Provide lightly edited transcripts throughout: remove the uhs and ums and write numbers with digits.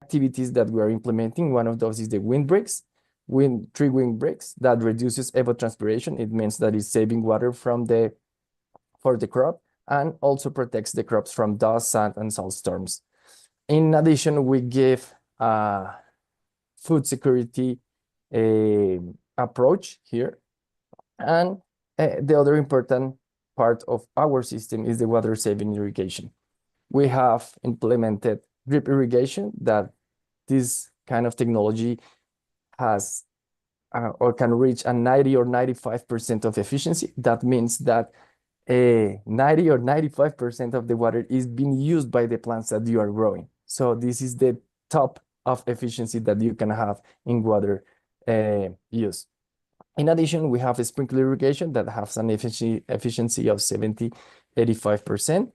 activities that we are implementing. One of those is the windbreaks, tree windbreaks that reduces evapotranspiration. It means that it's saving water for the crop and also protects the crops from dust, sand, and salt storms. In addition, we give food security approach here. And the other important part of our system is the water saving irrigation. We have implemented drip irrigation, that this kind of technology has or can reach a 90 or 95% of efficiency. That means that 90 or 95% of the water is being used by the plants that you are growing. So this is the top of efficiency that you can have in water use. In addition, we have a sprinkler irrigation that has an efficiency of 70, 85%.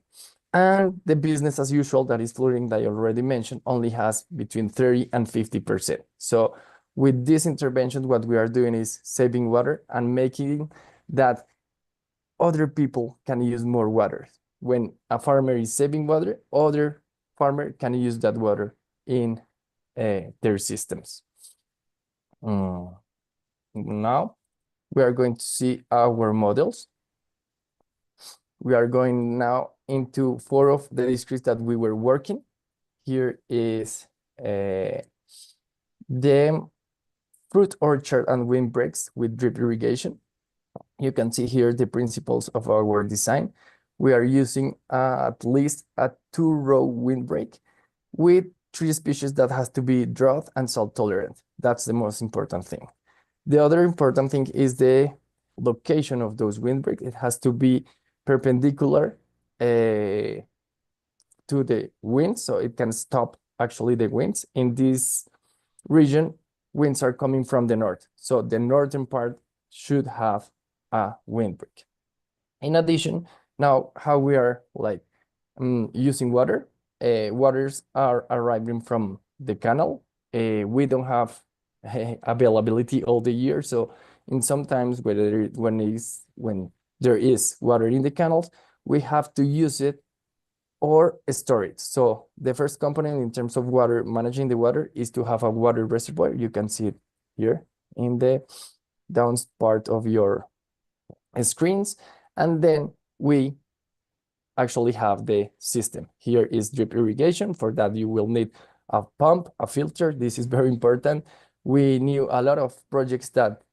And the business as usual, that is fluorine that I already mentioned, only has between 30 and 50%. So with this intervention, what we are doing is saving water and making that other people can use more water. When a farmer is saving water, other farmer can use that water in their systems. Now we are going to see our models. We are going now into 4 of the districts that we were working. Here is the fruit orchard and windbreaks with drip irrigation. You can see here the principles of our design. We are using at least a 2-row windbreak with 3 species that has to be drought and salt tolerant. That's the most important thing. The other important thing is the location of those windbreaks. It has to be perpendicular to the wind, so it can stop actually the winds. In this region, winds are coming from the north, so the northern part should have a windbreak. In addition, now how we are using water. Waters are arriving from the canal. We don't have availability all the year, so in sometimes when there is water in the canals, we have to use it or store it. So the first component in terms of water, managing the water, is to have a water reservoir. You can see it here in the down part of your screens. And then we actually have the system. Here is drip irrigation. For that, you will need a pump, a filter. This is very important. We knew a lot of projects that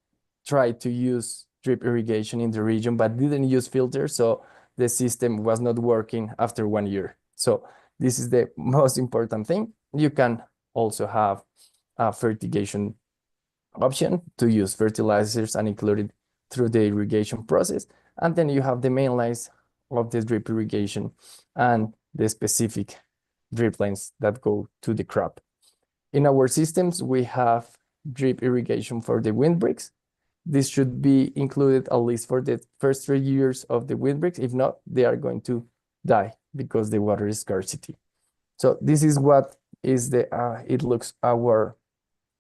tried to use drip irrigation in the region, but didn't use filters. So the system was not working after 1 year. So this is the most important thing. You can also have a fertigation option to use fertilizers and include it through the irrigation process. And then you have the main lines of the drip irrigation and the specific drip lines that go to the crop. In our systems, we have drip irrigation for the windbreaks. This should be included at least for the first 3 years of the windbreaks. If not, they are going to die because the water is scarcity. So this is what is it looks our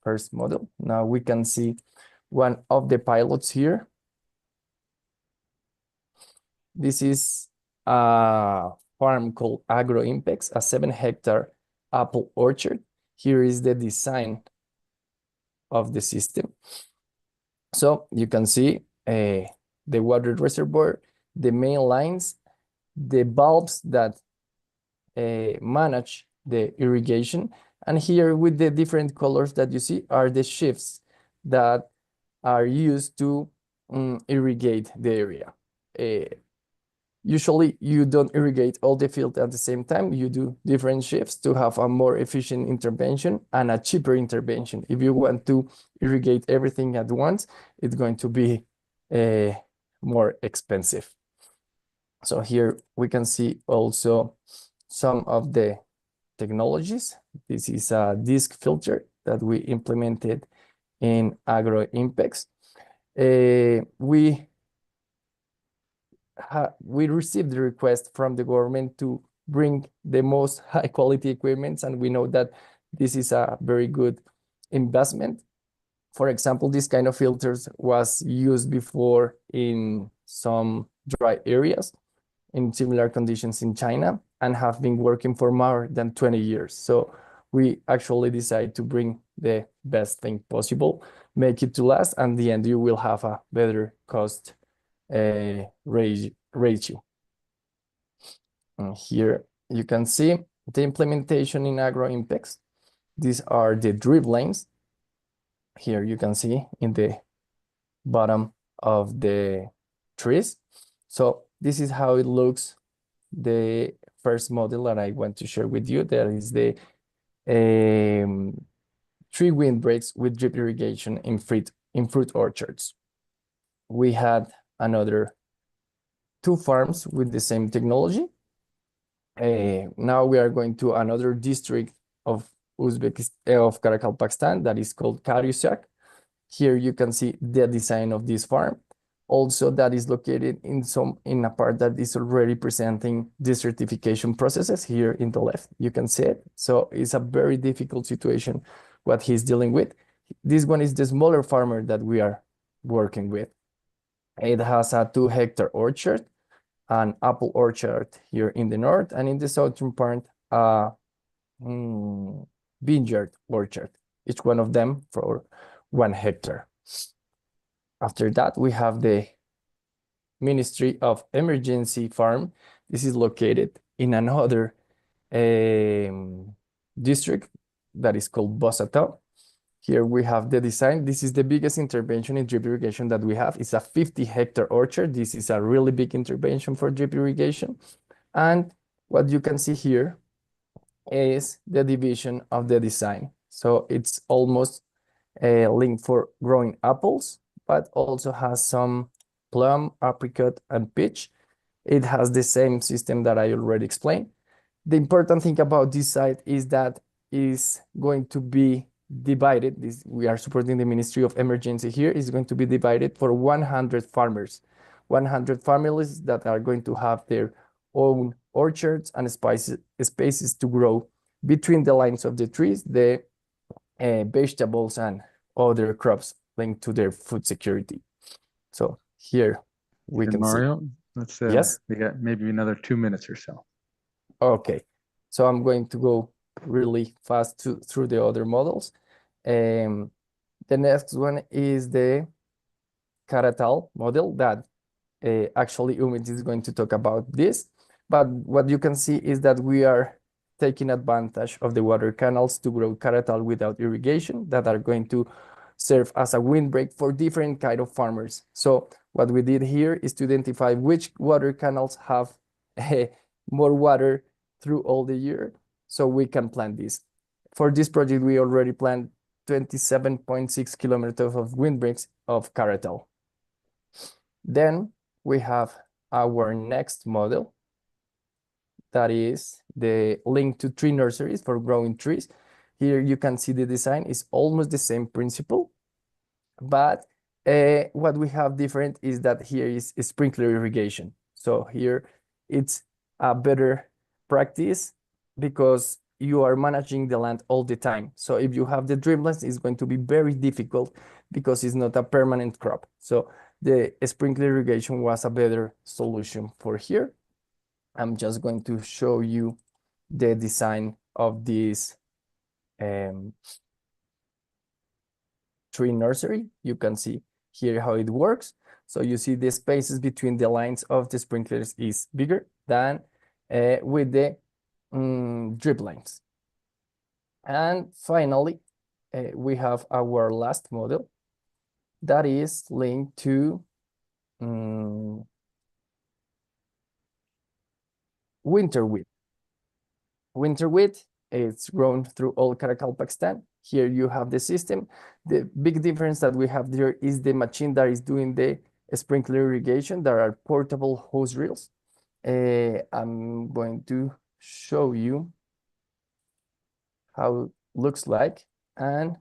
first model. Now we can see one of the pilots here. This is a farm called AgroImpex, a 7-hectare apple orchard. Here is the design of the system. So you can see the water reservoir, the main lines, the bulbs that manage the irrigation. And here with the different colors that you see are the shifts that are used to irrigate the area. Usually you don't irrigate all the field at the same time. You do different shifts to have a more efficient intervention and a cheaper intervention. If you want to irrigate everything at once, it's going to be more expensive. So here we can see also some of the technologies. This is a disc filter that we implemented in AgroImpex. We received the request from the government to bring the most high quality equipment, and we know that this is a very good investment. For example, this kind of filters was used before in some dry areas in similar conditions in China and have been working for more than 20 years. So we actually decide to bring the best thing possible, make it to last, and in the end you will have a better cost ratio. And here you can see the implementation in AgroImpex. These are the drip lanes. Here you can see in the bottom of the trees. So this is how it looks, the first model that I want to share with you. That is the 3 windbreaks with drip irrigation in fruit orchards. We had another 2 farms with the same technology. Now we are going to another district of Karakalpakstan that is called Karysyak. Here you can see the design of this farm. Also, that is located in a part that is already presenting desertification processes. Here in the left, you can see it. So it's a very difficult situation what he's dealing with. This one is the smaller farmer that we are working with. It has a 2-hectare orchard, an apple orchard here in the north, and in the southern part, vineyard orchard, each one of them for 1 hectare. After that, we have the Ministry of Emergency Farm. This is located in another district that is called Bosato. Here we have the design. This is the biggest intervention in drip irrigation that we have. It's a 50-hectare orchard. This is a really big intervention for drip irrigation. And what you can see here is the division of the design. So it's almost linked for growing apples, but also has some plum, apricot, and peach. It has the same system that I already explained. The important thing about this site is that is going to be divided. We are supporting the Ministry of Emergency here. Is going to be divided for 100 farmers, 100 families that are going to have their own orchards and spaces to grow between the lines of the trees, the vegetables and other crops linked to their food security. So here we can Mario, see. let's Yes. We got maybe another 2 minutes or so. Okay, so I'm going to go really fast through the other models. The next one is the Caratal model that actually Umit is going to talk about this. But what you can see is that we are taking advantage of the water canals to grow Caratal without irrigation that are going to serve as a windbreak for different kind of farmers. So what we did here is to identify which water canals have more water through all the year, so we can plant this. For this project, we already planted 27.6 kilometers of windbreaks of Caratal. Then we have our next model that is the link to tree nurseries for growing trees. Here you can see the design is almost the same principle, but what we have different is that here is sprinkler irrigation. So here it's a better practice because you are managing the land all the time. So if you have the dripless, it's going to be very difficult because it's not a permanent crop. So the sprinkler irrigation was a better solution for here. I'm just going to show you the design of this tree nursery. You can see here how it works. So you see the spaces between the lines of the sprinklers is bigger than with the drip lines. And finally, we have our last model that is linked to winter wheat. Winter wheat, it's grown through all Karakalpakstan. Here you have the system. The big difference that we have there is the machine that is doing the sprinkler irrigation. There are portable hose reels. I'm going to show you how it looks like, and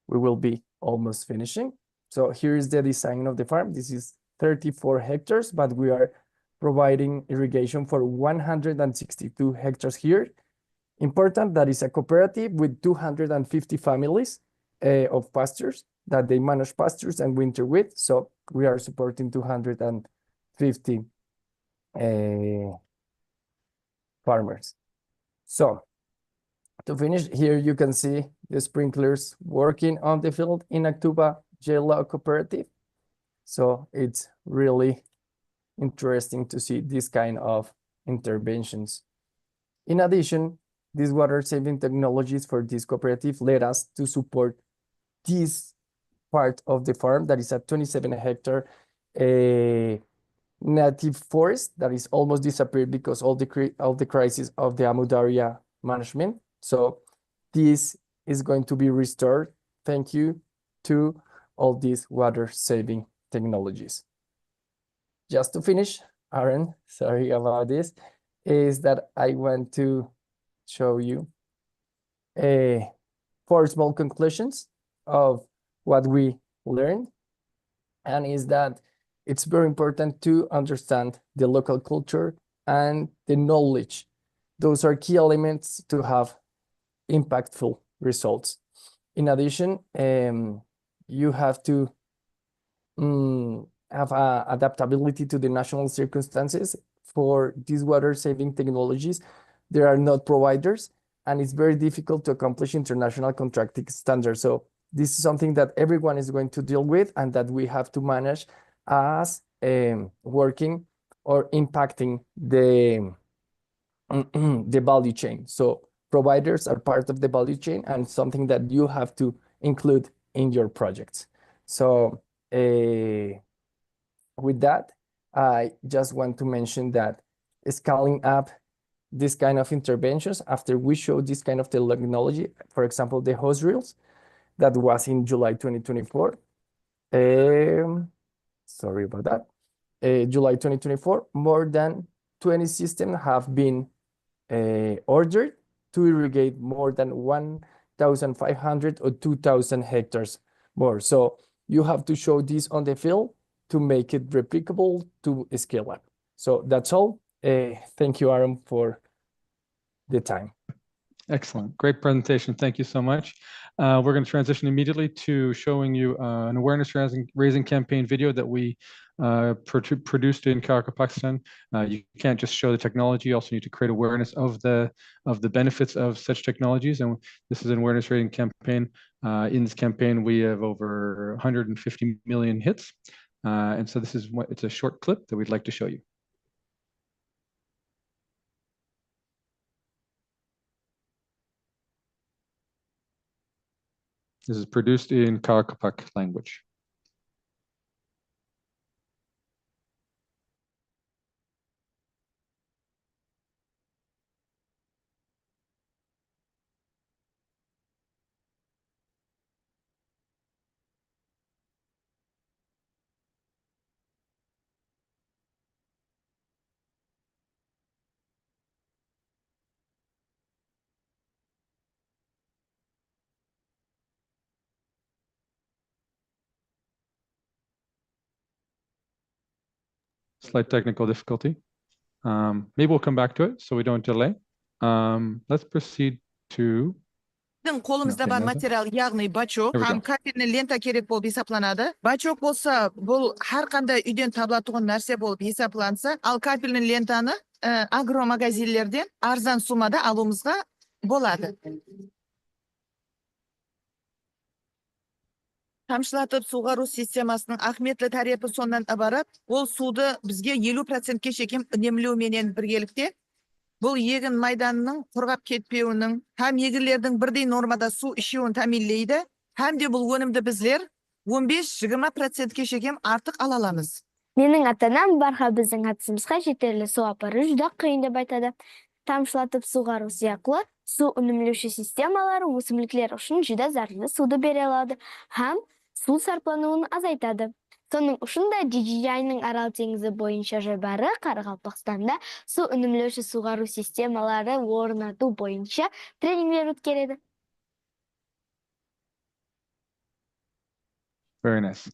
we will be almost finishing. So here is the design of the farm. This is 34 hectares, but we are providing irrigation for 162 hectares here. Important, that is a cooperative with 250 families of pastures that they manage pastures and winter wheat. So we are supporting 250 farmers. So To finish, here you can see the sprinklers working on the field in Actuba JLA cooperative. So it's really interesting to see this kind of interventions. In addition, these water saving technologies for this cooperative led us to support this part of the farm that is a 27-hectare native forest that is almost disappeared because of the crisis of the Amu Darya management. So this is going to be restored. Thank you to all these water saving technologies. Just to finish, Aaron, sorry about this, is that I want to show you 4 small conclusions of what we learned. And is that it's very important to understand the local culture and the knowledge. Those are key elements to have impactful results. In addition, you have to have adaptability to the national circumstances. For these water saving technologies, there are not providers, and it's very difficult to accomplish international contracting standards. So this is something that everyone is going to deal with and that we have to manage as working or impacting the value chain. So providers are part of the value chain and something that you have to include in your projects. So with that, I just want to mention that scaling up this kind of interventions after we show this kind of technology, for example, the hose reels, that was in July 2024. Sorry about that. July 2024, more than 20 systems have been ordered to irrigate more than 1,500 or 2,000 hectares more. So you have to show this on the field to make it replicable to scale up. So that's all. Thank you, Aaron, for the time. Excellent. Great presentation. Thank you so much. We're going to transition immediately to showing you an awareness raising campaign video that we produced in Kharkiv, Pakistan. You can't just show the technology, you also need to create awareness of the benefits of such technologies. And this is an awareness raising campaign. In this campaign, we have over 150 million hits. And so it's a short clip that we'd like to show you. This is produced in Kharkiv language. Slight technical difficulty. Maybe we'll come back to it so we don't delay. Let's proceed to... Қолымызда бар материал, яғни бачок, һәм кафельный лента керек болып есептелінеді. Бачок болса, бұл har қандай үйден табылатын нәрсе болып есептелінсе, ал кафельный лентаны агромагазиндерден арзан суммада алуымызға болады. Тамшылатып суғару системасының ахметлі тарифы сондан ібарат, ол суды бізге 50%-ке шекем үнемлеуменен біргелікте, бұл егін майданының құрғап кетпеуінің, һәм егілердің бірдей нормада су ішеуін тәминлейді, һәм де бұл өнімді біздер 15-20%-ке шекем артық ала аламыз. Менің ата-анам барха біздің атысымызға жетерлі су апару жүдә қиын деп айтады. Тамшылатып суғару сияклы су үнемлеуші системалары өсімліктер үшін жүдә зарлы суды бере алады, һәм су сарплануын азайтады. Соның ұшында DJI-ның Арал теңізі бойынша жобары Қарақалпақстанда су үнемлеуші суғару системалары орнату бойынша тренингтер өткереді. Very nice.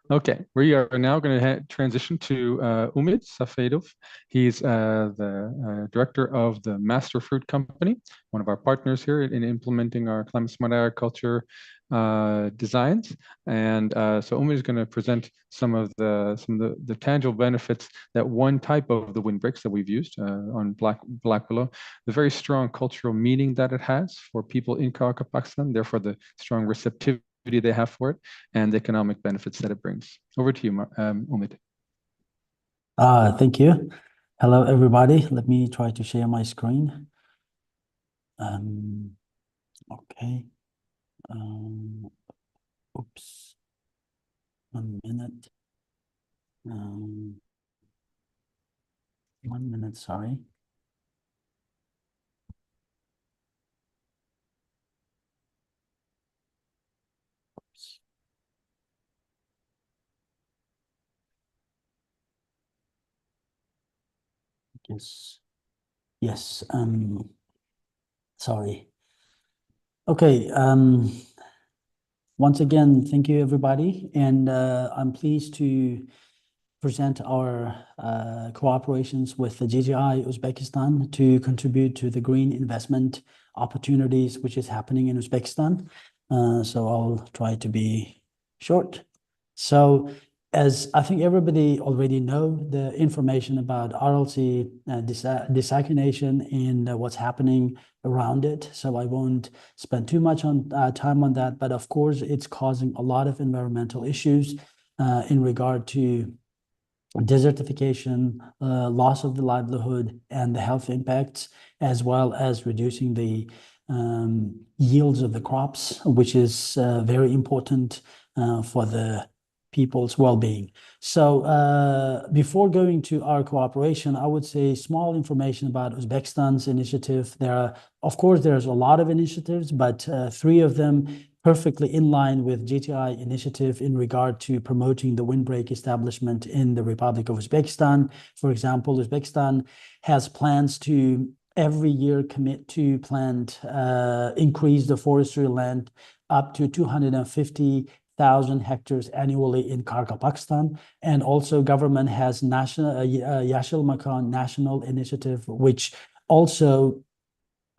Okay, we are now going to transition to Umid Safedov. He's the director of the Master Fruit Company, one of our partners here in implementing our climate smart agriculture designs. And so Umid is going to present some of the tangible benefits that one type of the windbreaks that we've used on Black Willow, the very strong cultural meaning that it has for people in Kharkov, Pakistan, therefore the strong receptivity they have for it, and the economic benefits that it brings. Over to you, Umid. Thank you. Hello, everybody. Let me try to share my screen. Okay. Oops. 1 minute. 1 minute, sorry. Oops. Yes. Sorry. Okay. Once again, thank you, everybody. And I'm pleased to present our cooperations with the GGI Uzbekistan to contribute to the green investment opportunities which is happening in Uzbekistan. So I'll try to be short. So as I think everybody already know, the information about RLC desalination and what's happening around it. So I won't spend too much time on that, but of course it's causing a lot of environmental issues in regard to desertification, loss of the livelihood and the health impacts, as well as reducing the yields of the crops, which is very important for the people's well-being. So before going to our cooperation, I would say small information about Uzbekistan's initiative. Of course, there's a lot of initiatives, but 3 of them perfectly in line with GTI initiative in regard to promoting the windbreak establishment in the Republic of Uzbekistan. For example, Uzbekistan has plans to every year commit to increase the forestry land up to 250,000 hectares annually in Kharkov, Pakistan. And also government has Yashil Makan National Initiative, which also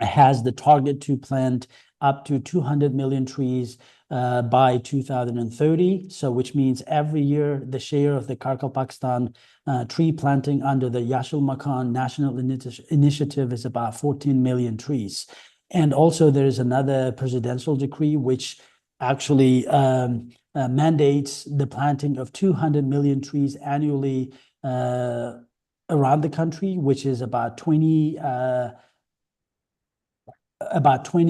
has the target to plant up to 200 million trees by 2030. So which means every year the share of the Kharkov, Pakistan tree planting under the Yashil Makan National Initiative is about 14 million trees. And also there is another presidential decree which actually mandates the planting of 200 million trees annually around the country, which is about 20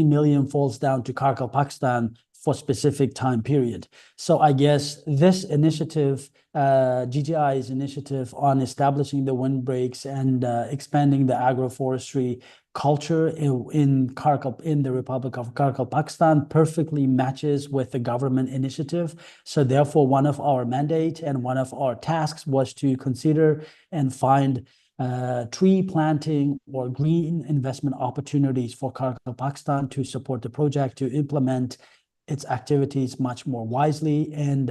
million falls down to Kharkov, Pakistan for specific time period. So I guess this initiative, GTI's initiative on establishing the windbreaks and expanding the agroforestry culture in Kharkov, in the Republic of Kharkov, Pakistan, perfectly matches with the government initiative. So therefore, one of our mandate and one of our tasks was to consider and find tree planting or green investment opportunities for Kharkov, Pakistan to support the project to implement its activities much more wisely and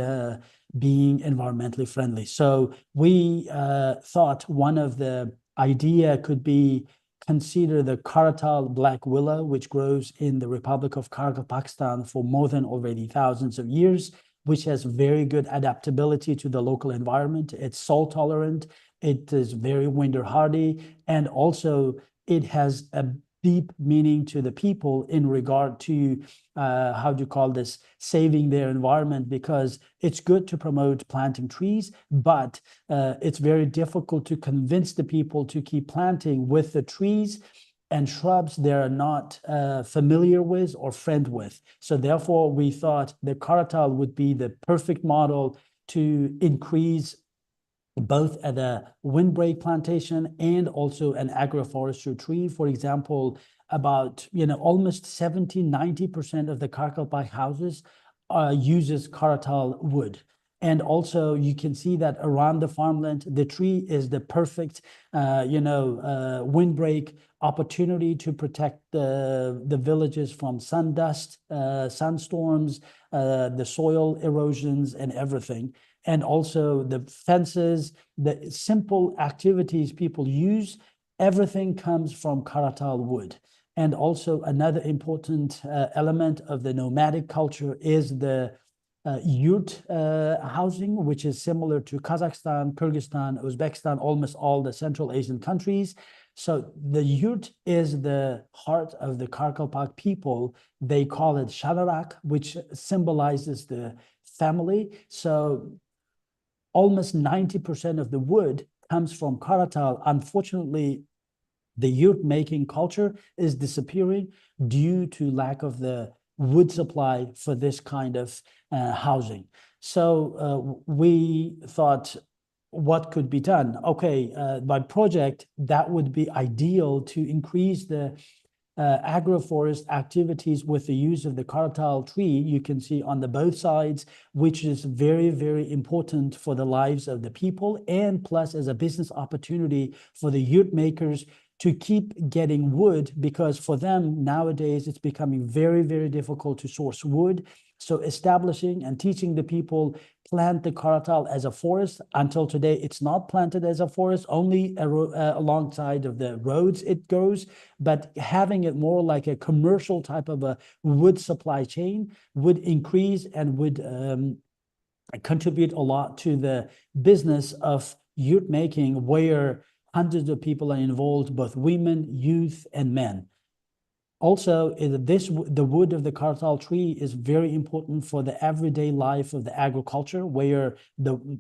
being environmentally friendly. So we thought one of the idea could be consider the Karatal black willow, which grows in the Republic of Kharkov, Pakistan for more than already thousands of years, which has very good adaptability to the local environment. It's salt tolerant, it is very winter hardy, and also it has a deep meaning to the people in regard to how do you call this, saving their environment, because it's good to promote planting trees, but it's very difficult to convince the people to keep planting with the trees and shrubs they're not familiar with or friend with. So therefore, we thought the Karatal would be the perfect model to increase both at a windbreak plantation and also an agroforestry tree. For example, about almost 70-90% of the Kharkov houses uses Karatal wood. And also you can see that around the farmland, the tree is the perfect, windbreak opportunity to protect the villages from sun dust, sunstorms, the soil erosions and everything. and also the fences, the simple activities people use, everything comes from Karatal wood. And also another important element of the nomadic culture is the yurt housing, which is similar to Kazakhstan, Kyrgyzstan, Uzbekistan, almost all the Central Asian countries. So the yurt is the heart of the Karkalpak people. They call it shalarak, which symbolizes the family. So almost 90% of the wood comes from Karatal. Unfortunately, the yurt making culture is disappearing due to lack of the wood supply for this kind of housing. So we thought, what could be done? Okay, by project, that would be ideal to increase the agroforest activities with the use of the Karatal tree. You can see on the both sides, which is very, very important for the lives of the people, and plus as a business opportunity for the yurt makers to keep getting wood, because for them nowadays it's becoming very, very difficult to source wood. So establishing and teaching the people plant the Karatal as a forest. Until today, it's not planted as a forest, only alongside of the roads it goes, but having it more like a commercial type of a wood supply chain would increase and would contribute a lot to the business of yurt making, where hundreds of people are involved, both women, youth, and men. Also, the wood of the Karatal tree is very important for the everyday life of the agriculture, where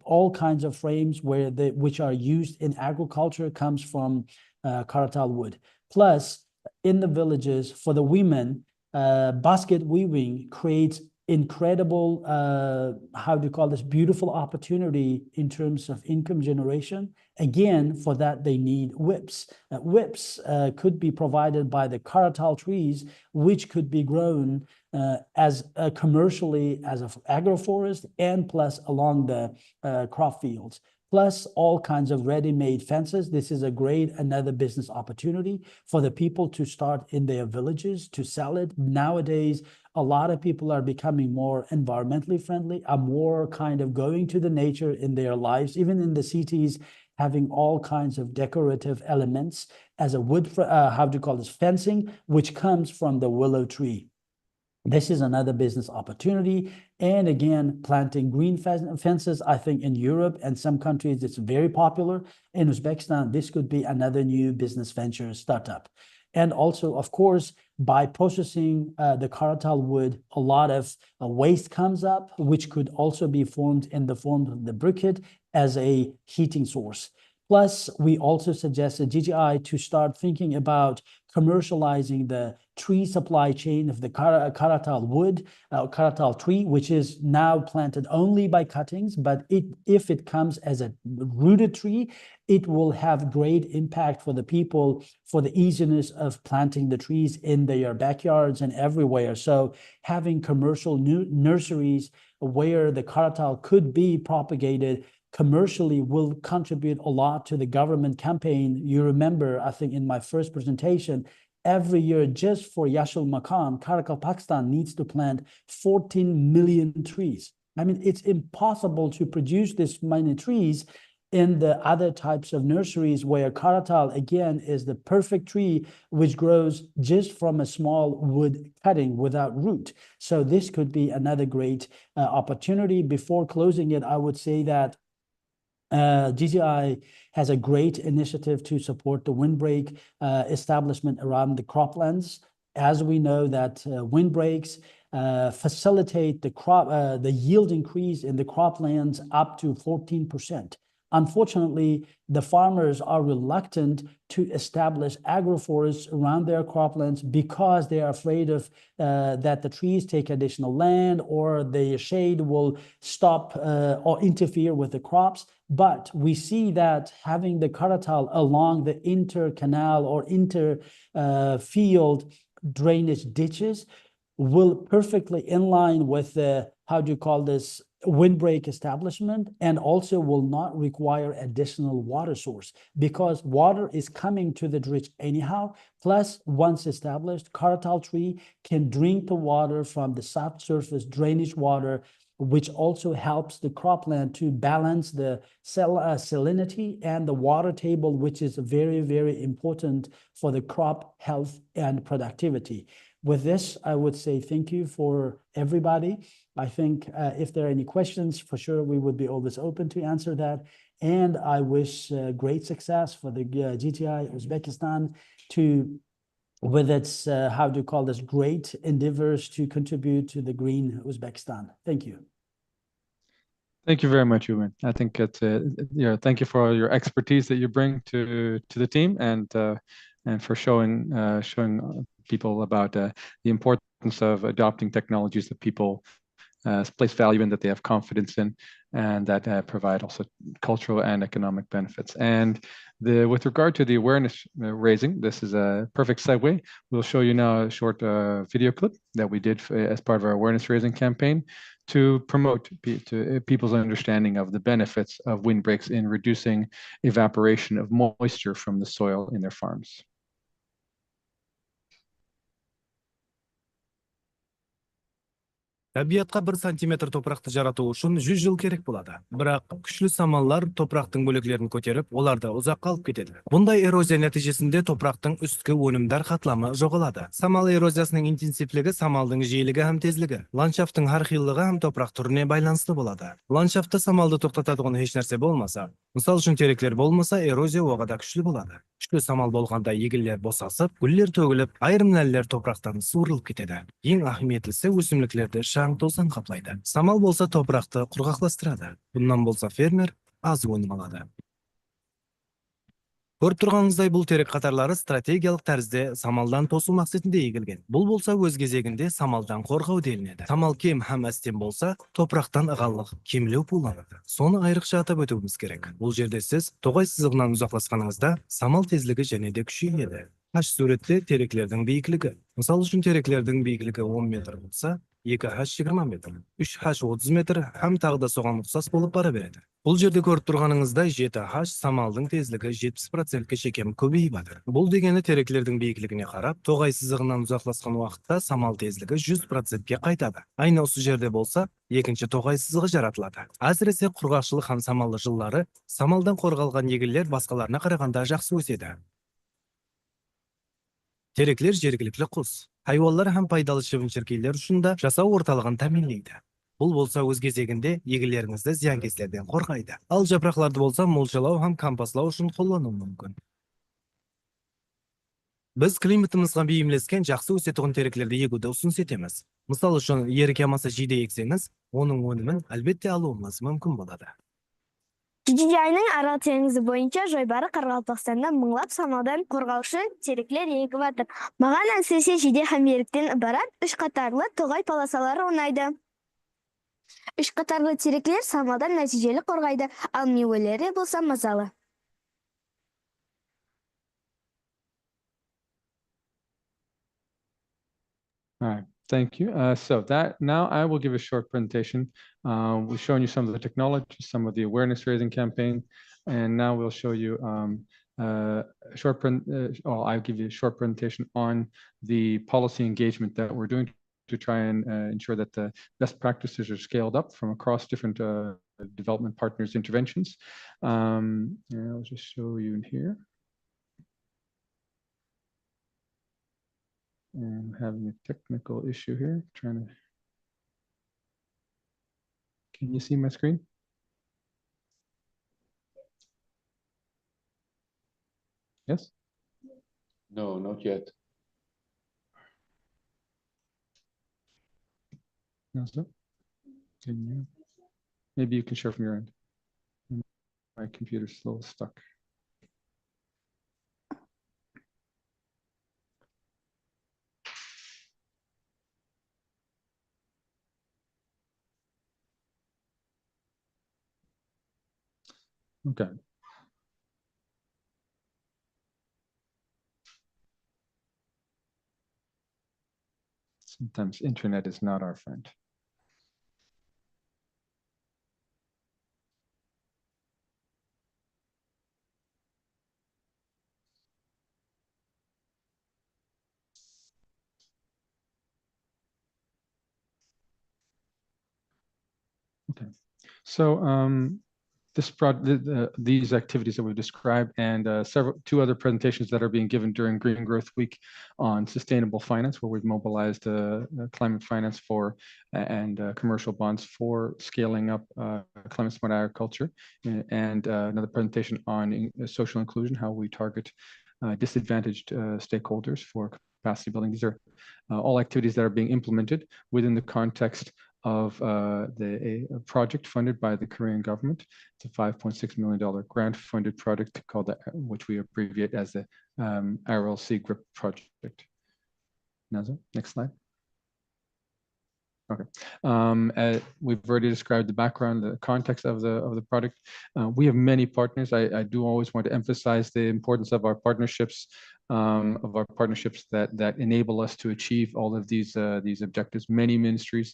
all kinds of frames which are used in agriculture comes from Karatal wood. Plus, in the villages, for the women, basket weaving creates incredible, beautiful opportunity in terms of income generation. Again, for that, they need whips. Whips could be provided by the Karatal trees, which could be grown as commercially as an agroforest, and plus along the crop fields. Plus all kinds of ready-made fences. This is another business opportunity for the people to start in their villages to sell it. Nowadays, a lot of people are becoming more environmentally friendly, are more kind of going to the nature in their lives, even in the cities, having all kinds of decorative elements as a wood, fencing, which comes from the willow tree. This is another business opportunity. And again, planting green fences, I think in Europe and some countries, it's very popular. In Uzbekistan, this could be another new business venture startup. And also, of course, by processing the Karatal wood, a lot of waste comes up, which could also be formed in the form of the briquette as a heating source. Plus, we also suggested GGI to start thinking about commercializing the tree supply chain of the Karatal wood, Karatal tree, which is now planted only by cuttings, but if it comes as a rooted tree, it will have great impact for the people, for the easiness of planting the trees in their backyards and everywhere. So having commercial nurseries where the Karatal could be propagated commercially will contribute a lot to the government campaign. You remember, I think in my first presentation, every year just for Yashil Makan, Karakalpakstan needs to plant 14 million trees. I mean, it's impossible to produce this many trees in the other types of nurseries, where Karatal, again, is the perfect tree which grows just from a small wood cutting without root. So this could be another great opportunity. Before closing it, I would say that GGI has a great initiative to support the windbreak establishment around the croplands. As we know that windbreaks facilitate the yield increase in the croplands up to 14%. Unfortunately, the farmers are reluctant to establish agroforests around their croplands because they are afraid of that the trees take additional land, or the shade will stop or interfere with the crops. But we see that having the Karatal along the inter-canal or inter-field drainage ditches will perfectly in line with the, windbreak establishment, and also will not require additional water source, because water is coming to the ditch anyhow. Plus, once established, Karatal tree can drink the water from the subsurface drainage water which also helps the cropland to balance the salinity and the water table, which is very, very important for the crop health and productivity. With this, I would say thank you for everybody. I think if there are any questions, for sure, we would be always open to answer that. And I wish great success for the GTI Uzbekistan to, with its, how do you call this, great endeavors to contribute to the green Uzbekistan. Thank you. Thank you very much, Ewan. I think it's thank you for your expertise that you bring to the team and for showing people about the importance of adopting technologies that people place value in, that they have confidence in, and that provide also cultural and economic benefits. And with regard to the awareness raising, this is a perfect segue. We'll show you now a short video clip that we did as part of our awareness raising campaign to promote people's understanding of the benefits of windbreaks in reducing evaporation of moisture from the soil in their farms. Табиятка 1 сантиметр топрақты жаратуу үшін 100 жыл керек болады. Бірақ күчлүү самаллар топрактын бөлөклөрүн көтеріп, оларды узакка алып кетеді. Bunday эрозия нәтижесінде топрактың үсткі өнімдар катламы жоголады. Самал эрозиясының интенсивлиги самалдың жиілігі һәм тезлиги, ландшафттың ар хиллыгы һәм топрак түрүнө байланышлы болады. Ландшафтта самалды токтотодуган эч нерсе болмаса, мисал үчүн тереклер болмаса, эрозия убагында күчлүү болады. Күчлүү самал болгондо эгиллер босасып, гүллер төгүлүп, айрым нәлелер топрактан суурулуп кетеді. Эң ахмиятлиси өсүмдүктөрдү тозан каплайды. Самал болса топрақты кургаклаштырады. Bundan болса фермер аз өнүм алады. Көрүп турганыңыздай бул терек катарлары стратегиялык тарзде самалдан тосуу максатында эгилген. Бул болса өз кезегинде самалдан коргоо делинет. Самал кем һәм әстем болса, топрактан ыгалык, кемлөө буланат. Сону айрыкча атап өтүүбүз керек. Бул жерде сиз тогой сызыгынан узаклашканыңызда самал тезлиги және де күчөйөт. H сүрөттө тереклердин бийиклиги. Мисалы үчүн тереклердин бийиклиги 10 метр болса, 2H 20 метр, 3H 30 метр һәм тагы да согон уксас болуп бара берет. Бул жерде көрүп турганыңыздай 7H самалдын тезлиги 70%ке чейин көбөйүп атат. Бул дегени тереклердин бийиклигине карап, тогай сызыгынан узаклашкан убакытта самал тезлиги 100%ке кайтады. Айна осы жерде болса, экинчи тогай сызыгы жаратылады. Азыресе кургакчылык һәм самаллы жыллары самалдан коргалган эгиллер башкаларына караганда жакшы өсөдү. Тереклер жергиликтүү куз, хайванлар һәм пайдалы чыбын-чиркейлер үчүн да жасоо орталыгын таминлейди. Бул болса өз кезегинде эгилериңизди зыянкечтерден коргойду. Ал жапыракларды болса мулчалоо һәм компостлоо үчүн колдонуу мүмкүн. Биз климатыбызга бейимлешкен жакшы өсө турган тереклерди эгүүгө усунс этебиз. Мисалы үчүн, эрик ямаса жийде эксеңиз, онун өнүмүн албетте алууңуз мүмкүн болот. GTI'нын Арал теңизи боюнча жойбары Каракалпакстанда мыңлап самалдан коргоочу тереклер эгип атат. Мага әсиресе жиде һәм эриктен ыбарат 3 катарлы тогай полосалары унайды. 3 катарлы тереклер самалдан нәтижелүү коргойду, ал мебелери болсо мазалуу. All right, thank you. So now I will give a short presentation. We've shown you some of the technology, some of the awareness raising campaign, and now we'll show you I'll give you a short presentation on the policy engagement that we're doing to try and ensure that the best practices are scaled up from across different development partners' interventions. And I'll just show you in here. And I'm having a technical issue here, can you see my screen? Yes? No, not yet. No, sir. Maybe you can share from your end. My computer's a little stuck. Okay. Sometimes internet is not our friend. Okay. So these activities that we've described and two other presentations that are being given during Green Growth Week on sustainable finance, where we've mobilized climate finance for and commercial bonds for scaling up climate smart agriculture, and another presentation on social inclusion, how we target disadvantaged stakeholders for capacity building. These are all activities that are being implemented within the context of a project funded by the Korean government. It's a $5.6 million grant-funded project called which we abbreviate as the RLC GRIP project. Nazo, next slide. Okay, we've already described the background, the context of the product. We have many partners. I do always want to emphasize the importance of our partnerships, that enable us to achieve all of these objectives. Many ministries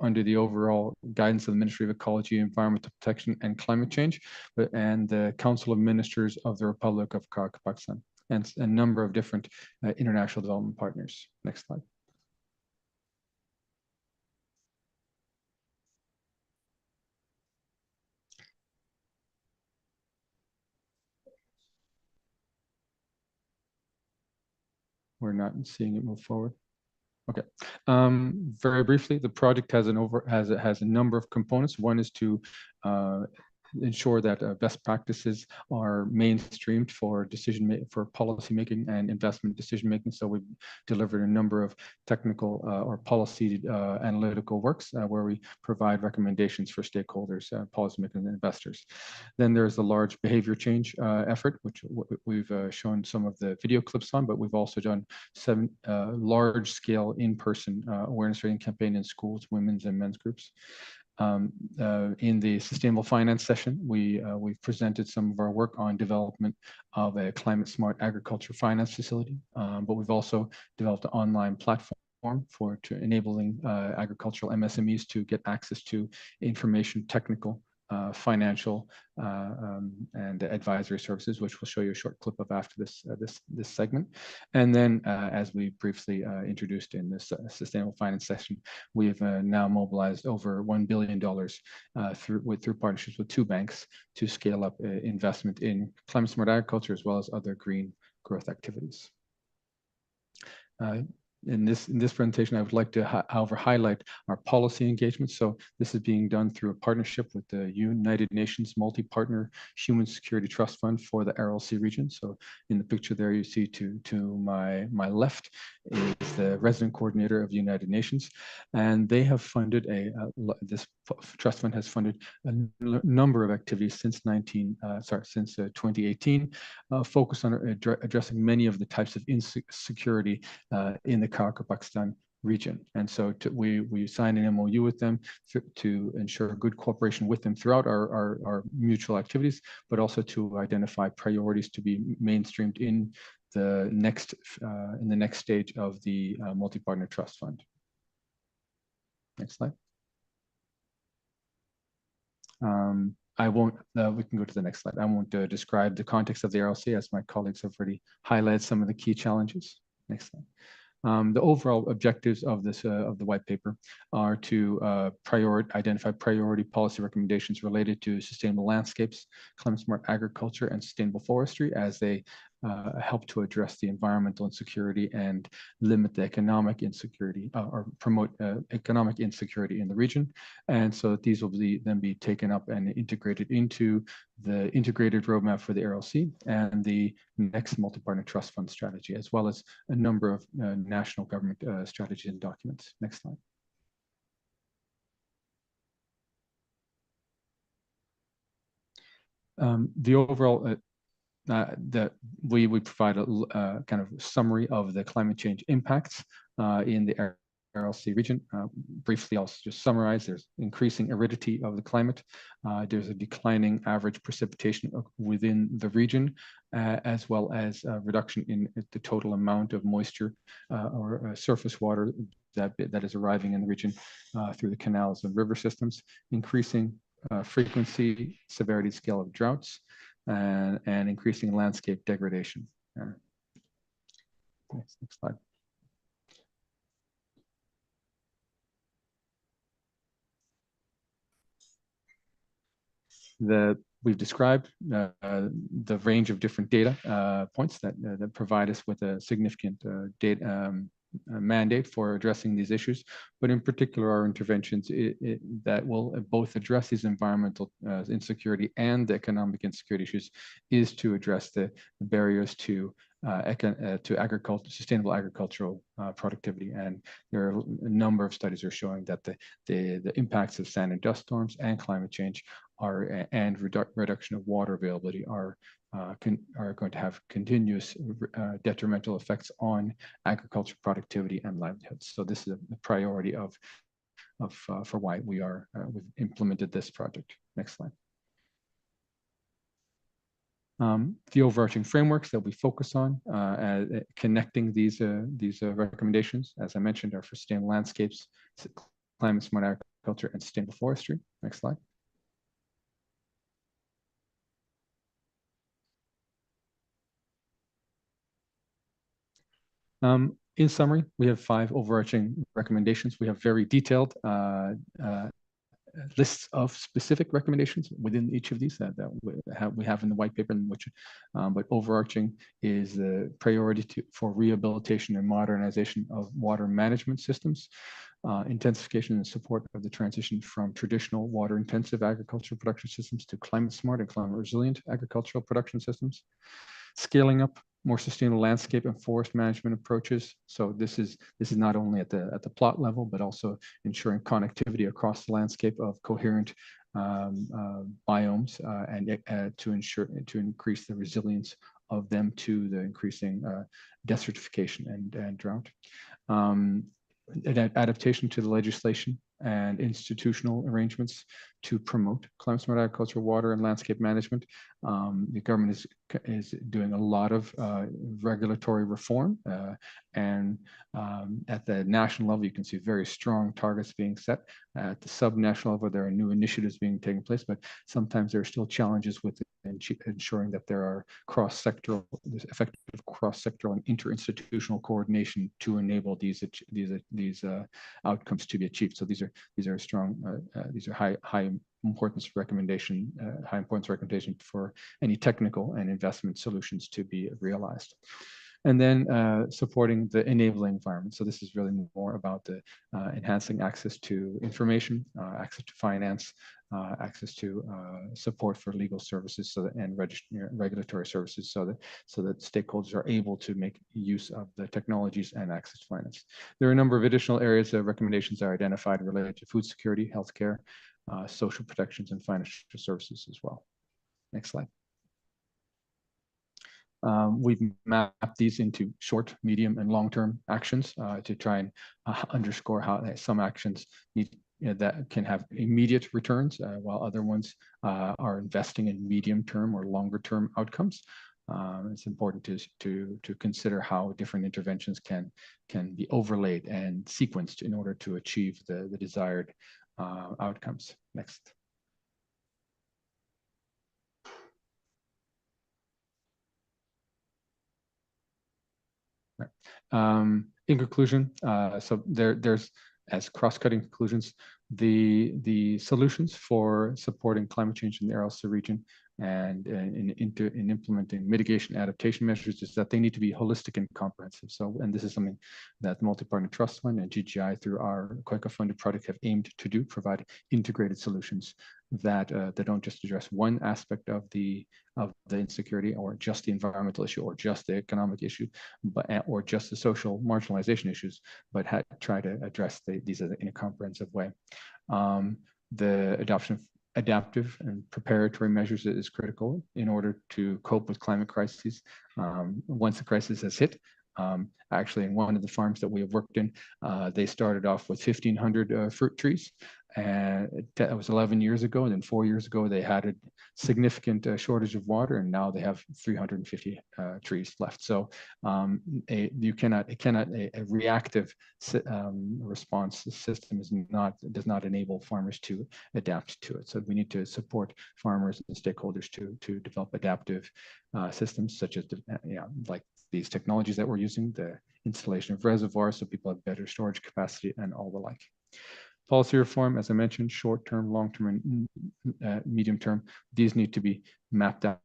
under the overall guidance of the Ministry of Ecology, Environmental Protection, and Climate Change, and the Council of Ministers of the Republic of Pakistan, and a number of different international development partners. Next slide. We're not seeing it move forward. Okay. Very briefly, the project has a number of components. One is to ensure that best practices are mainstreamed for policy making and investment decision making. So we've delivered a number of technical or policy analytical works where we provide recommendations for stakeholders, policymakers, and investors. Then there's the large behavior change effort, which we've shown some of the video clips on, but we've also done 7 large-scale in-person awareness raising campaign in schools, women's and men's groups. In the sustainable finance session, we've presented some of our work on development of a climate smart agriculture finance facility, but we've also developed an online platform for enabling agricultural MSMEs to get access to information, technical, financial, and advisory services, which we'll show you a short clip of after this segment. And then, as we briefly introduced in this sustainable finance session, we've now mobilized over $1 billion through partnerships with 2 banks to scale up investment in climate smart agriculture as well as other green growth activities. In this presentation, I would like to, however, highlight our policy engagement. So this is being done through a partnership with the United Nations Multi-Partner Human Security Trust Fund for the RLC region. So in the picture there, you see to my left is the resident coordinator of the United Nations, and they have funded this trust fund has funded a number of activities since 2018, focused on addressing many of the types of insecurity in the Kyrgyzstan region. And so we signed an MOU with them to ensure good cooperation with them throughout our mutual activities, but also to identify priorities to be mainstreamed in the next stage of the multi-partner trust fund. Next slide. I won't, we can go to the next slide. I won't describe the context of the RLC, as my colleagues have already highlighted some of the key challenges. Next slide. The overall objectives of this of the white paper are to identify priority policy recommendations related to sustainable landscapes, climate smart agriculture, and sustainable forestry as they help to address the environmental insecurity and limit the economic insecurity or promote economic insecurity in the region. And so these will then be taken up and integrated into the integrated roadmap for the RLC and the next multi-partner trust fund strategy, as well as a number of national government strategies and documents. Next slide. The overall that we provide a kind of summary of the climate change impacts in the RLC region. Briefly, I'll just summarize. There's increasing aridity of the climate. There's a declining average precipitation within the region, as well as a reduction in the total amount of moisture or surface water that is arriving in the region through the canals and river systems, increasing frequency, severity, scale of droughts, and increasing landscape degradation. Next slide. We've described the range of different data points that provide us with a significant data mandate for addressing these issues, but in particular our interventions that will both address these environmental insecurity and the economic insecurity issues is to address the barriers to sustainable agricultural productivity. And there are a number of studies are showing that the impacts of sand and dust storms and climate change and reduction of water availability are going to have continuous detrimental effects on agriculture productivity and livelihoods. So this is a priority for why we've implemented this project. Next slide. The overarching frameworks that we focus on connecting these recommendations, as I mentioned, are for sustainable landscapes, climate smart agriculture, and sustainable forestry. Next slide. In summary, we have 5 overarching recommendations. We have very detailed lists of specific recommendations within each of these that we have in the white paper, but overarching is the priority for rehabilitation and modernization of water management systems, intensification and support of the transition from traditional water-intensive agricultural production systems to climate-smart and climate-resilient agricultural production systems, scaling up more sustainable landscape and forest management approaches. So this is not only at the plot level, but also ensuring connectivity across the landscape of coherent biomes and to increase the resilience of them to the increasing desertification and drought. Adaptation to the legislation and institutional arrangements to promote climate smart agriculture, water and landscape management. The government is doing a lot of regulatory reform and at the national level, you can see very strong targets being set. At the sub-national level, there are new initiatives being taken place, but sometimes there are still challenges with ensuring that there are effective cross-sectoral and interinstitutional coordination to enable these outcomes to be achieved. So these are strong, these are high importance recommendation for any technical and investment solutions to be realized. And then supporting the enabling environment. So this is really more about the enhancing access to information, access to finance, access to support for legal services and regulatory services so that stakeholders are able to make use of the technologies and access to finance. There are a number of additional areas of recommendations that are identified related to food security, healthcare, social protections, and financial services as well. Next slide. We've mapped these into short, medium, and long-term actions to try and underscore how some actions that can have immediate returns, while other ones are investing in medium-term or longer-term outcomes. It's important to consider how different interventions can be overlaid and sequenced in order to achieve the desired outcomes. Next. In conclusion, so there's as cross-cutting conclusions, the solutions for supporting climate change in the Aral Sea region and in implementing mitigation adaptation measures is that they need to be holistic and comprehensive. So, and this is something that the Multi-Partner Trust Fund and GGI through our COICA-funded project have aimed to do, provide integrated solutions that don't just address one aspect of the insecurity or just the environmental issue or just the economic issue, or just the social marginalization issues, but try to address these in a comprehensive way. The adoption of adaptive and preparatory measures is critical in order to cope with climate crises once the crisis has hit. Actually, in one of the farms that we have worked in, they started off with 1,500 fruit trees, and that was 11 years ago. And then 4 years ago, they had a significant shortage of water, and now they have 350 trees left. So a reactive response system does not enable farmers to adapt to it. So we need to support farmers and stakeholders to develop adaptive systems, such as like these technologies that we're using, the installation of reservoirs so people have better storage capacity and all the like. Policy reform, as I mentioned, short-term, long-term, and medium-term, these need to be mapped out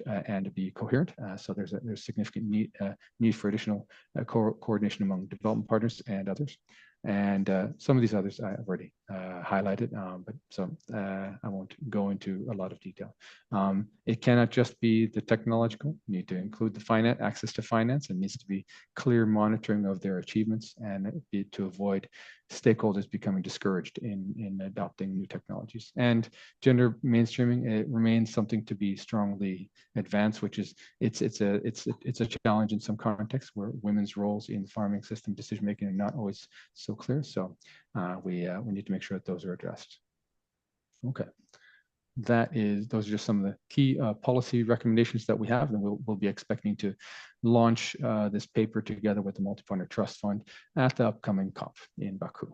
and be coherent. So there's significant need for additional coordination among development partners and others. And some of these others I have already highlighted, but I won't go into a lot of detail. It cannot just be the technological. You need to include the access to finance, and needs to be clear monitoring of their achievements, and to avoid stakeholders becoming discouraged in adopting new technologies. And gender mainstreaming, it remains something to be strongly advanced, which is it's a challenge in some contexts where women's roles in the farming system decision making are not always so clear. So we need to make sure that those are addressed. Okay. Those are just some of the key policy recommendations that we have, and we'll be expecting to launch this paper together with the Multi-Partner Trust Fund at the upcoming COP in Baku.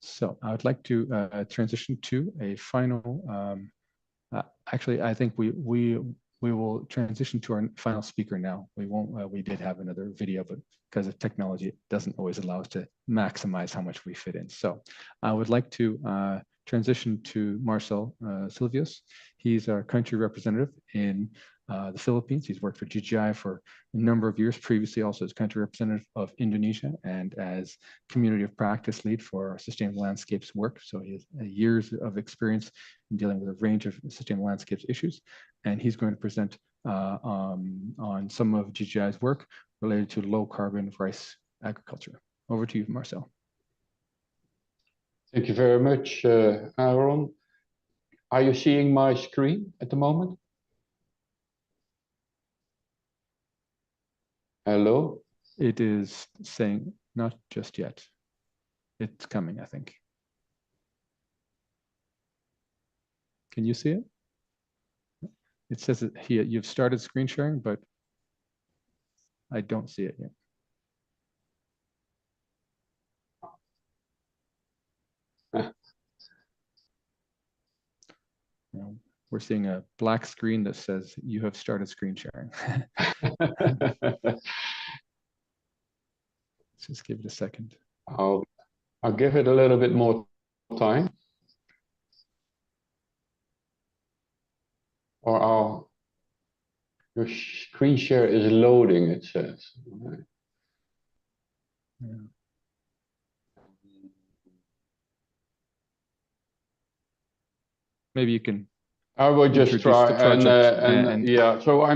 So I would like to transition to a final. Actually, I think we will transition to our final speaker now. We won't. We did have another video, but because of technology, it doesn't always allow us to maximize how much we fit in. So I would like to transition to Marcel Silvius. He's our country representative in the Philippines. He's worked for GGI for a number of years, previously also as country representative of Indonesia and as community of practice lead for Sustainable Landscapes work. So he has years of experience in dealing with a range of sustainable landscapes issues. And he's going to present on some of GGI's work related to low carbon rice agriculture. Over to you, Marcel. Thank you very much, Aaron. Are you seeing my screen at the moment? Hello? It is saying not just yet. It's coming, I think. Can you see it? It says that here you've started screen sharing, but I don't see it yet. We're seeing a black screen that says you have started screen sharing. Let's just give it a second. I'll give it a little bit more time. Or your screen share is loading, it says. Yeah. Maybe you can. I will just try and yeah. So I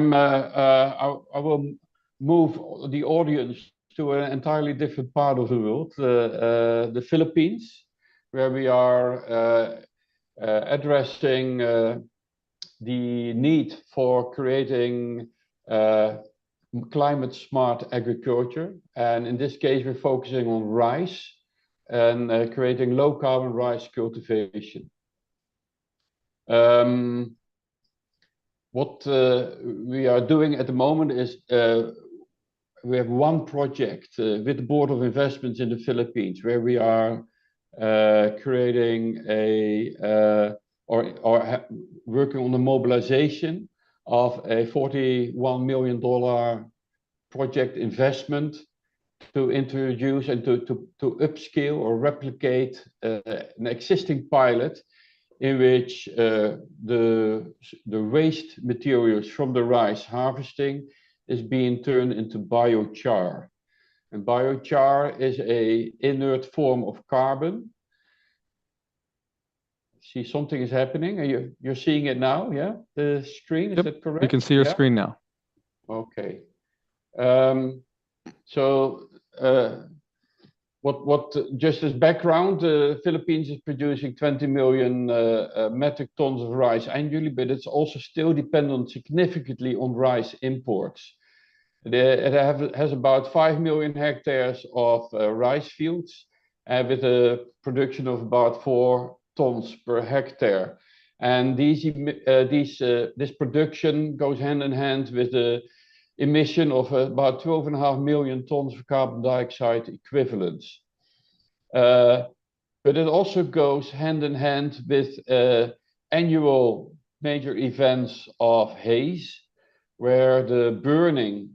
will move the audience to an entirely different part of the world, the Philippines, where we are addressing the need for creating climate smart agriculture, and in this case we're focusing on rice and creating low carbon rice cultivation. What we are doing at the moment is we have one project with the Board of Investments in the Philippines where we are creating or working on the mobilization of a $41 million project investment to introduce and to upscale or replicate an existing pilot in which the waste materials from the rice harvesting is being turned into biochar. And biochar is an inert form of carbon. See, something is happening. You're seeing it now, yeah? The screen, is that correct? We can see your screen now. Okay. Just as background, the Philippines is producing 20 million metric tons of rice annually, but it's also still dependent significantly on rice imports. It has about 5 million hectares of rice fields with a production of about 4 tons per hectare. And this production goes hand in hand with the emission of about 12.5 million tons of carbon dioxide equivalents. But it also goes hand in hand with annual major events of haze, where the burning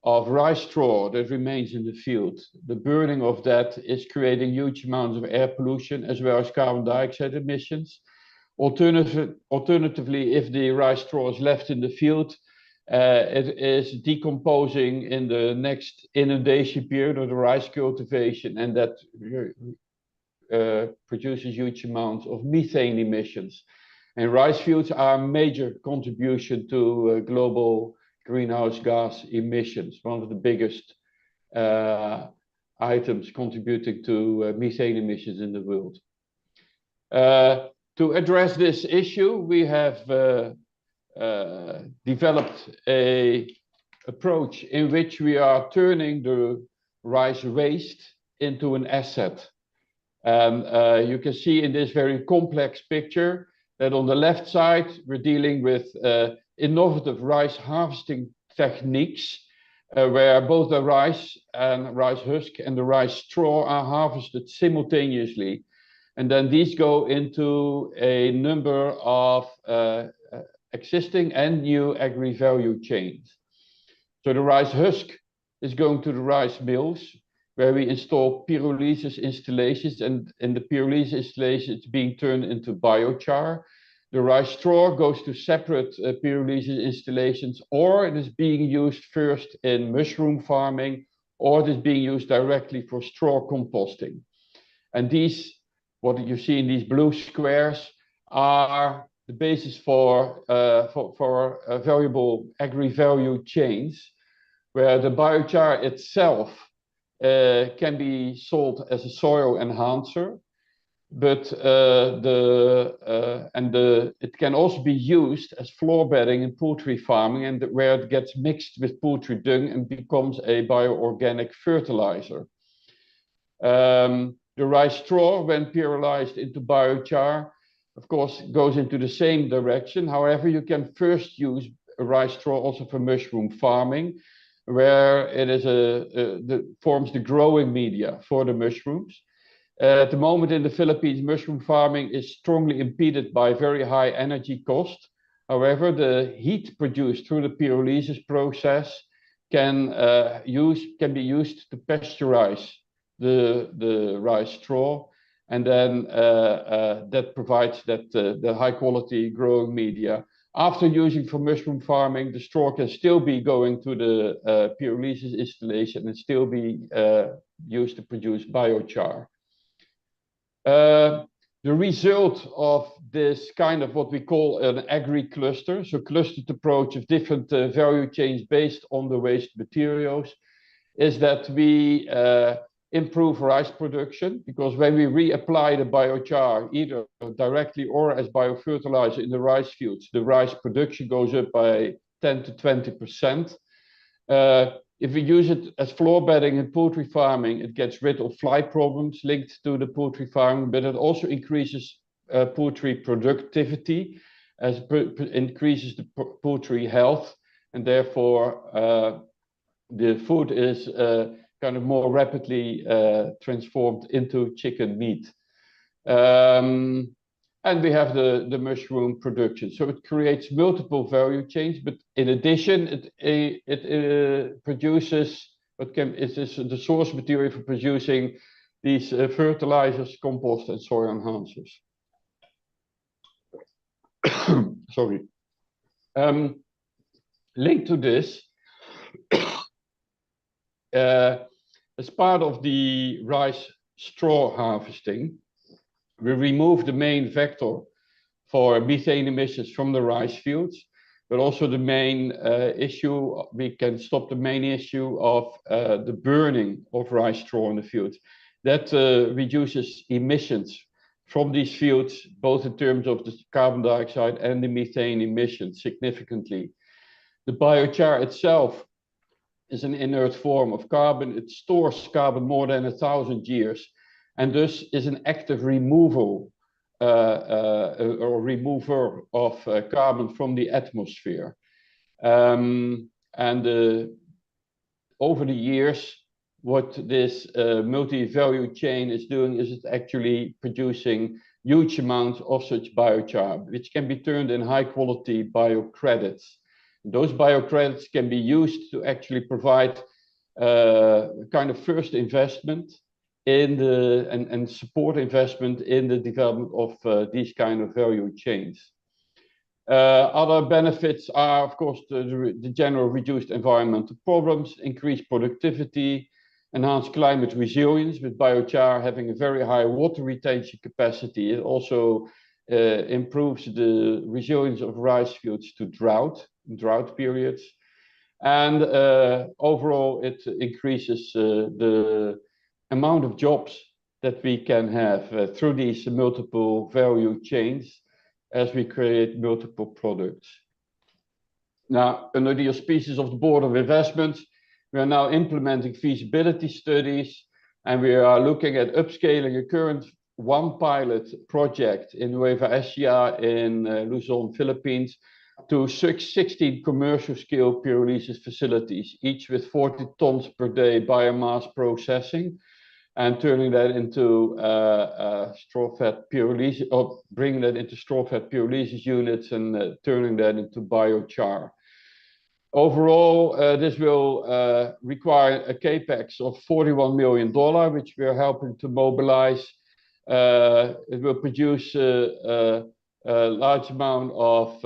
of rice straw that remains in the field. The burning of that is creating huge amounts of air pollution as well as carbon dioxide emissions. Alternatively, if the rice straw is left in the field, it is decomposing in the next inundation period of the rice cultivation, and that produces huge amounts of methane emissions. And rice fields are a major contribution to global greenhouse gas emissions, one of the biggest items contributing to methane emissions in the world. To address this issue, we have developed an approach in which we are turning the rice waste into an asset. And you can see in this very complex picture that on the left side, we're dealing with innovative rice harvesting techniques, where both the rice and rice husk and the rice straw are harvested simultaneously. And then these go into a number of existing and new agri-value chains. So the rice husk is going to the rice mills, where we install pyrolysis installations, and in the pyrolysis installation, it's being turned into biochar. The rice straw goes to separate pyrolysis installations, or it is being used first in mushroom farming, or it is being used directly for straw composting. And these, what you see in these blue squares, are the basis for valuable agri-value chains, where the biochar itself can be sold as a soil enhancer, but it can also be used as floor bedding in poultry farming, and where it gets mixed with poultry dung and becomes a bioorganic fertilizer. The rice straw, when pyrolyzed into biochar, of course, goes into the same direction. However, you can first use rice straw also for mushroom farming, where it is forms the growing media for the mushrooms. At the moment in the Philippines, mushroom farming is strongly impeded by very high energy cost. However, the heat produced through the pyrolysis process can be used to pasteurize the rice straw, and then that provides the high quality growing media. After using for mushroom farming, the straw can still be going to the pyrolysis installation and still be used to produce biochar. The result of this kind of what we call an agri-cluster, so clustered approach of different value chains based on the waste materials, is that we improve rice production, because when we reapply the biochar, either directly or as biofertilizer in the rice fields, the rice production goes up by 10 to 20%. If we use it as floor bedding in poultry farming, it gets rid of fly problems linked to the poultry farming, but it also increases poultry productivity, as increases the poultry health, and therefore the food is kind of more rapidly transformed into chicken meat. And we have the mushroom production. So it creates multiple value chains, but in addition, it produces the source material for producing these fertilizers, compost, and soil enhancers. Sorry. Linked to this, as part of the rice straw harvesting, we remove the main vector for methane emissions from the rice fields, but also the main issue, we can stop the main issue of the burning of rice straw in the fields. That reduces emissions from these fields, both in terms of the carbon dioxide and the methane emissions significantly. The biochar itself is an inert form of carbon. It stores carbon more than 1,000 years, and thus is an active removal or remover of carbon from the atmosphere. Over the years, what this multi-value chain is doing is it's actually producing huge amounts of such biochar, which can be turned in high quality biocredits. Those biocredits can be used to actually provide kind of first investment in the and support investment in the development of these kind of value chains. Other benefits are, of course, the general reduced environmental problems, increased productivity, enhanced climate resilience, with biochar having a very high water retention capacity. It also improves the resilience of rice fields to drought periods. And overall, it increases the amount of jobs that we can have through these multiple value chains as we create multiple products. Now, under the auspices of the Board of Investments, we are now implementing feasibility studies, and we are looking at upscaling a current one pilot project in Nueva Ecija in Luzon, Philippines, to 16 commercial scale pyrolysis facilities, each with 40 tons per day biomass processing, and turning that into straw fat pyrolysis, or bringing that into straw fat pyrolysis units and turning that into biochar. Overall, this will require a capex of $41 million, which we are helping to mobilize. It will produce a large amount of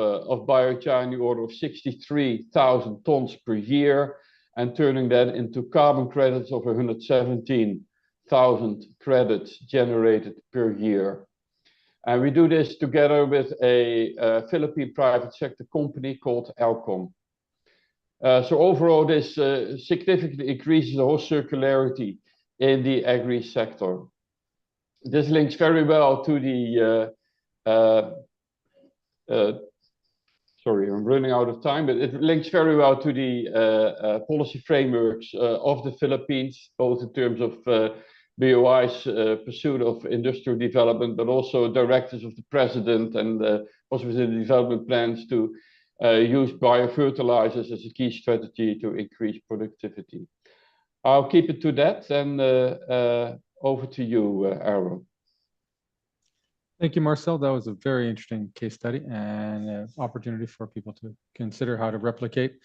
biochar in the order of 63,000 tons per year, and turning that into carbon credits of 117,000 credits generated per year. And we do this together with a Philippine private sector company called Alcom. So overall, this significantly increases the whole circularity in the agri sector. This links very well to the sorry, I'm running out of time, but it links very well to the policy frameworks of the Philippines, both in terms of BOI's pursuit of industrial development, but also directives of the president and also within the development plans to use biofertilizers as a key strategy to increase productivity. I'll keep it to that, and over to you, Aaron. Thank you, Marcel. That was a very interesting case study and an opportunity for people to consider how to replicate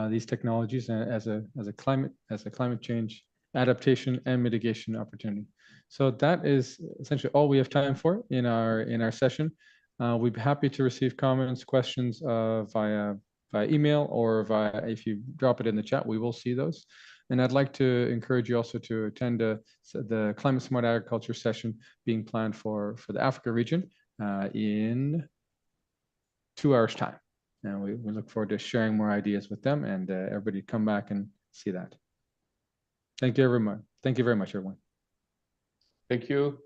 these technologies as a climate change adaptation and mitigation opportunity. So that is essentially all we have time for in our session. We'd be happy to receive comments, questions via email, or if you drop it in the chat, we will see those. And I'd like to encourage you also to attend the Climate Smart Agriculture session being planned for the Africa region in 2 hours' time. And we look forward to sharing more ideas with them, and everybody come back and see that. Thank you, everyone. Thank you very much, everyone. Thank you.